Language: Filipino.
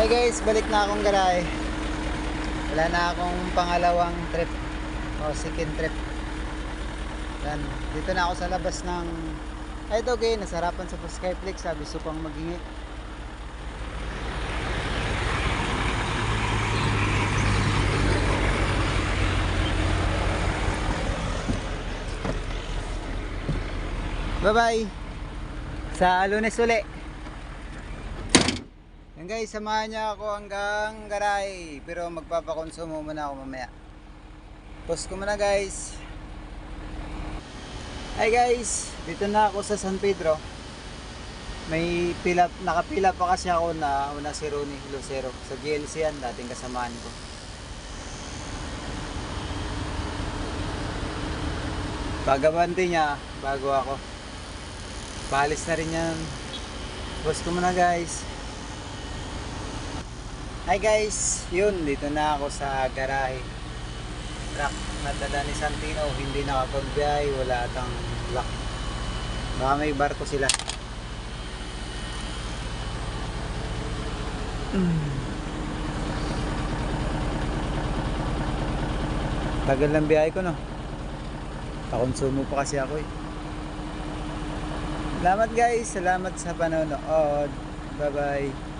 Hey guys, balik na akong garahe. Wala na akong pangalawang trip o second trip. Yan, dito na ako sa labas ng okay, nasarapan sa Skyflix. Sabi gusto pang maghingi. Bye bye. Sa Lunes uli. Yan guys, samahan niya ako hanggang Garay. Pero magpapakonsumo muna ako mamaya. Post ko muna guys. Hi guys, dito na ako sa San Pedro. May pila, nakapila pa kasi ako na una si Ronnie Lucero. Sa GLC yan, dating kasamaan ko. Pagabante niya, bago ako. Paalis na rin yan. Post ko muna guys. Hi guys, yun, dito na ako sa garahe. Truck nadala ni Santino, hindi nakapagbiyahe, wala atang lock. Baka may barko sila. Tagal ng biyahe ko, no? Pakonsumo pa kasi ako eh. Salamat guys, salamat sa panonood. Bye bye.